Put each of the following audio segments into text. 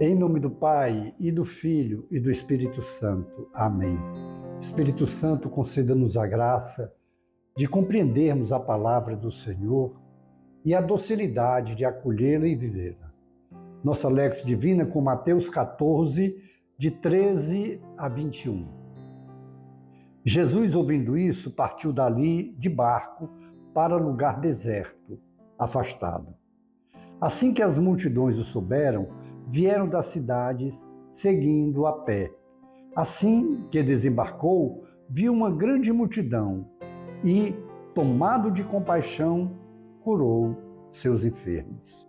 Em nome do Pai, e do Filho, e do Espírito Santo. Amém. Espírito Santo, conceda-nos a graça de compreendermos a palavra do Senhor e a docilidade de acolhê-la e vivê-la. Nossa Lex Divina com Mateus 14, de 13 a 21. Jesus, ouvindo isso, partiu dali de barco para lugar deserto, afastado. Assim que as multidões o souberam, vieram das cidades seguindo a pé. Assim que desembarcou, viu uma grande multidão e, tomado de compaixão, curou seus enfermos.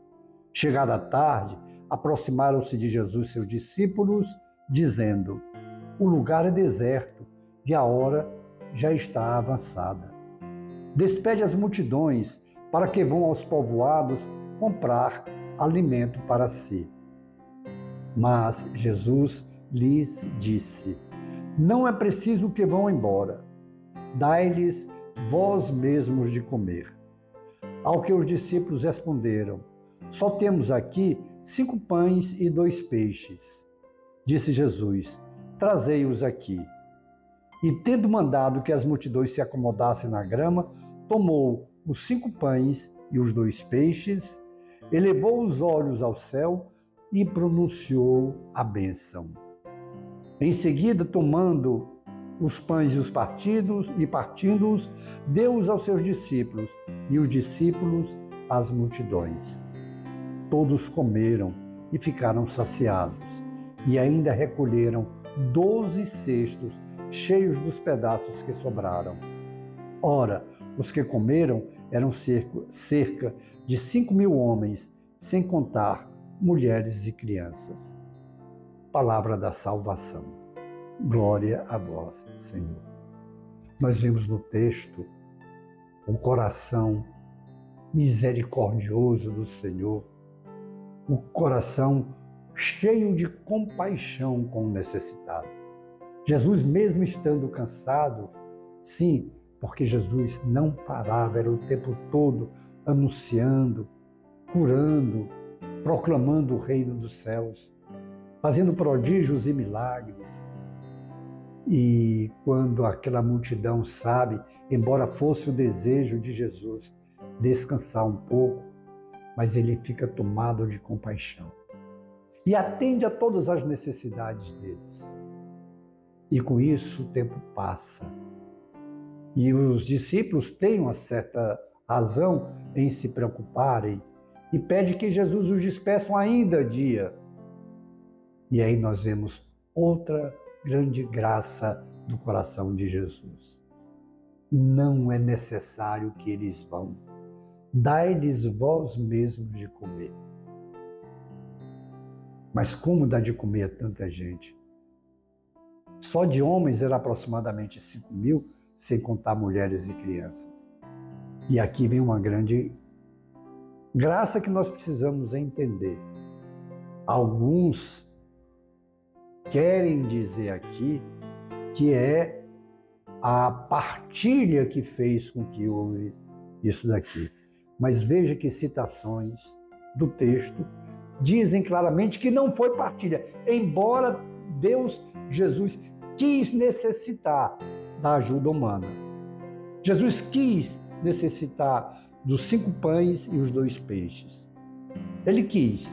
Chegada a tarde, aproximaram-se de Jesus seus discípulos, dizendo: o lugar é deserto e a hora já está avançada. Despede as multidões para que vão aos povoados comprar alimento para si. Mas Jesus lhes disse: não é preciso que vão embora. Dai-lhes vós mesmos de comer. Ao que os discípulos responderam: só temos aqui 5 pães e 2 peixes. Disse Jesus: trazei-os aqui. E tendo mandado que as multidões se acomodassem na grama, tomou os 5 pães e os 2 peixes, elevou os olhos ao céu e pronunciou a bênção. Em seguida, tomando os pães e os partindo-os, deu-os aos seus discípulos, e os discípulos às multidões. Todos comeram e ficaram saciados, e ainda recolheram 12 cestos cheios dos pedaços que sobraram. Ora, os que comeram eram cerca de 5.000 homens, sem contar mulheres e crianças. Palavra da salvação. Glória a vós, Senhor. Nós vimos no texto o coração misericordioso do Senhor, o coração cheio de compaixão com o necessitado. Jesus, mesmo estando cansado, sim, porque Jesus não parava, era o tempo todo anunciando, curando, proclamando o reino dos céus, fazendo prodígios e milagres. E quando aquela multidão sabe, embora fosse o desejo de Jesus descansar um pouco, mas ele fica tomado de compaixão e atende a todas as necessidades deles. E com isso o tempo passa. E os discípulos têm uma certa razão em se preocuparem e pede que Jesus os despeça ainda dia. E aí nós vemos outra grande graça do coração de Jesus. Não é necessário que eles vão. Dai-lhes vós mesmos de comer. Mas como dá de comer a tanta gente? Só de homens era aproximadamente 5.000, sem contar mulheres e crianças. E aqui vem uma grande graça que nós precisamos entender. Alguns querem dizer aqui que é a partilha que fez com que houve isso daqui. Mas veja que citações do texto dizem claramente que não foi partilha, embora Jesus quis necessitar da ajuda humana. Jesus quis necessitar dos 5 pães e os 2 peixes. Ele quis.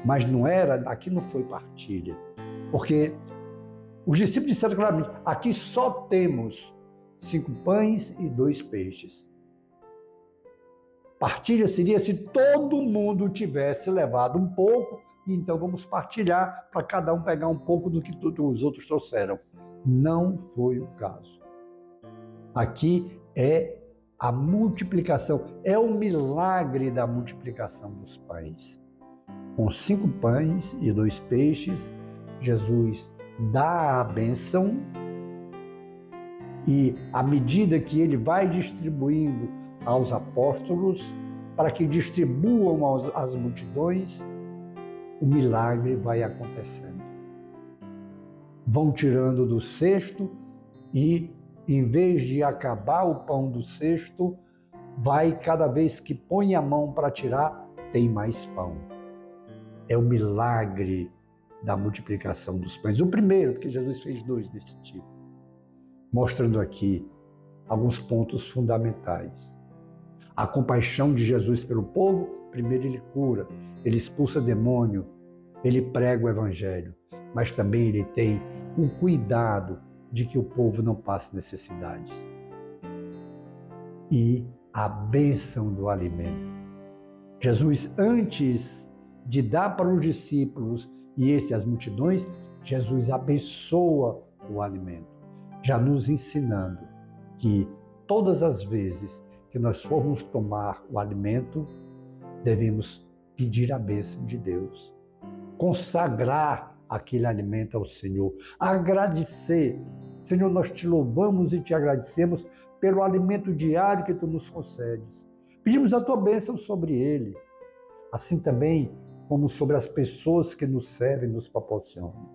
Mas aqui não foi partilha. Porque os discípulos disseram claramente: aqui só temos 5 pães e 2 peixes. Partilha seria se todo mundo tivesse levado um pouco, e então vamos partilhar para cada um pegar um pouco do que os outros trouxeram. Não foi o caso. Aqui é a multiplicação, é o milagre da multiplicação dos pães. Com 5 pães e 2 peixes, Jesus dá a bênção e, à medida que ele vai distribuindo aos apóstolos, para que distribuam às multidões, o milagre vai acontecendo. Vão tirando do cesto e, em vez de acabar o pão do cesto, vai, cada vez que põe a mão para tirar, tem mais pão. é o milagre da multiplicação dos pães. O primeiro, porque Jesus fez 2 desse tipo, mostrando aqui alguns pontos fundamentais. A compaixão de Jesus pelo povo, primeiro ele cura, ele expulsa demônio, ele prega o evangelho, mas também ele tem um cuidado de que o povo não passe necessidades. E a bênção do alimento. Jesus, antes de dar para os discípulos e esse as multidões, Jesus abençoa o alimento, já nos ensinando que todas as vezes que nós formos tomar o alimento, devemos pedir a bênção de Deus, consagrar aquele alimento ao Senhor, agradecer. Senhor, nós te louvamos e te agradecemos pelo alimento diário que tu nos concedes. Pedimos a tua bênção sobre ele, assim também como sobre as pessoas que nos servem e nos proporcionam.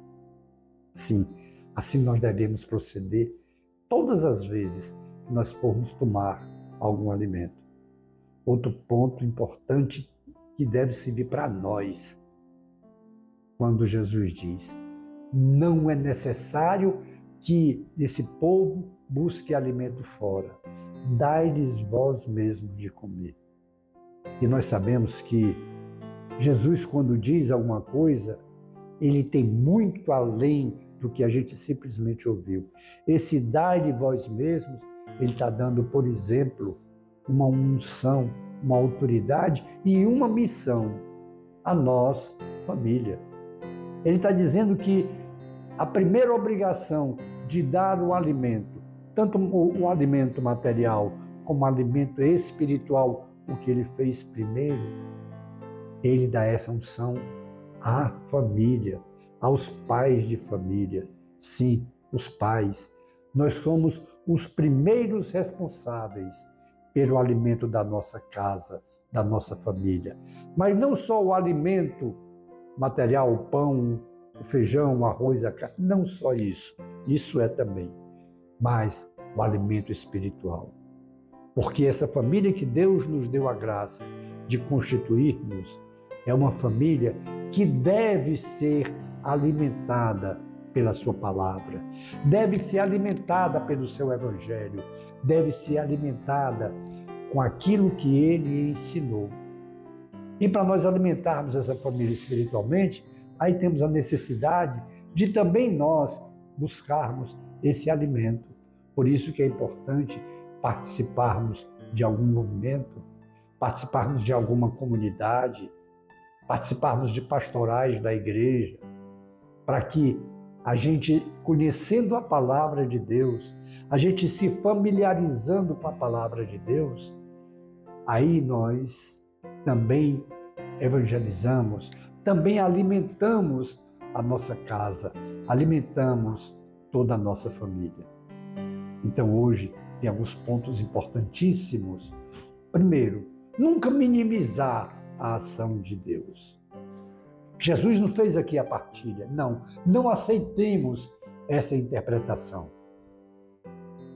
Sim, assim nós devemos proceder todas as vezes que nós formos tomar algum alimento. Outro ponto importante que deve servir para nós, quando Jesus diz: não é necessário que esse povo busque alimento fora, dai-lhes vós mesmos de comer. E nós sabemos que Jesus, quando diz alguma coisa, ele tem muito além do que a gente simplesmente ouviu. Esse dai-lhe vós mesmos, ele está dando, por exemplo, uma unção, uma autoridade e uma missão a nós, família. Ele está dizendo que a primeira obrigação de dar o alimento, tanto o alimento material como o alimento espiritual, o que ele fez primeiro, ele dá essa unção à família, aos pais de família. Sim, os pais. Nós somos os primeiros responsáveis pelo alimento da nossa casa, da nossa família. Mas não só o alimento material, o pão, o feijão, o arroz, a carne, não só isso. Isso é também. Mas o alimento espiritual. Porque essa família que Deus nos deu a graça de constituirmos é uma família que deve ser alimentada pela sua palavra, deve ser alimentada pelo seu evangelho, deve ser alimentada com aquilo que ele ensinou. E para nós alimentarmos essa família espiritualmente, aí temos a necessidade de também nós buscarmos esse alimento. Por isso que é importante participarmos de algum movimento, participarmos de alguma comunidade, participarmos de pastorais da igreja, para que a gente, conhecendo a palavra de Deus, a gente se familiarizando com a palavra de Deus, aí nós também evangelizamos, também alimentamos a nossa casa, alimentamos toda a nossa família. Então hoje tem alguns pontos importantíssimos. Primeiro, nunca minimizar a ação de Deus. Jesus não fez aqui a partilha. Não aceitemos essa interpretação.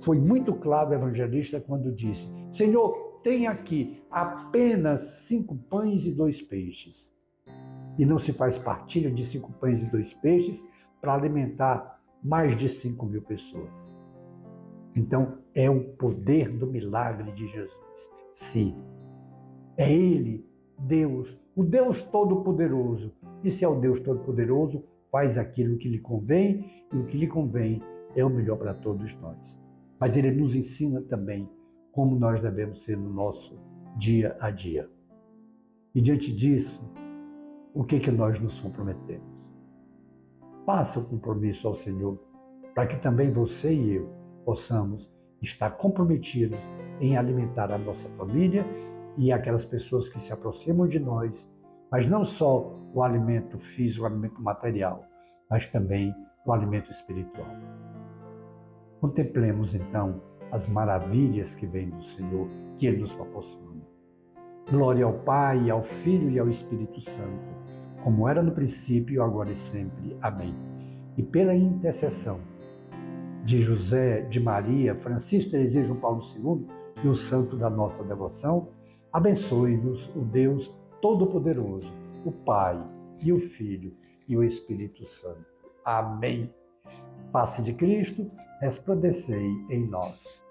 Foi muito claro o evangelista quando disse: Senhor, tem aqui apenas 5 pães e 2 peixes. E não se faz partilha de 5 pães e 2 peixes para alimentar mais de 5.000 pessoas. Então, é o poder do milagre de Jesus. Sim, é Ele, Deus, o Deus Todo-Poderoso. E se é o Deus Todo-Poderoso, faz aquilo que lhe convém, e o que lhe convém é o melhor para todos nós. Mas Ele nos ensina também como nós devemos ser no nosso dia a dia. E diante disso, o que nós nos comprometemos? Faça o compromisso ao Senhor, para que também você e eu possamos estar comprometidos em alimentar a nossa família e aquelas pessoas que se aproximam de nós, mas não só o alimento físico, o alimento material, mas também o alimento espiritual. Contemplemos então as maravilhas que vêm do Senhor, que Ele nos proporciona. Glória ao Pai, ao Filho e ao Espírito Santo, como era no princípio, agora e sempre. Amém. E pela intercessão de José, de Maria, Francisco, Teresinha, João Paulo II e o santo da nossa devoção, abençoe-nos o Deus Todo-Poderoso, o Pai, e o Filho e o Espírito Santo. Amém. Face de Cristo, resplandecei em nós.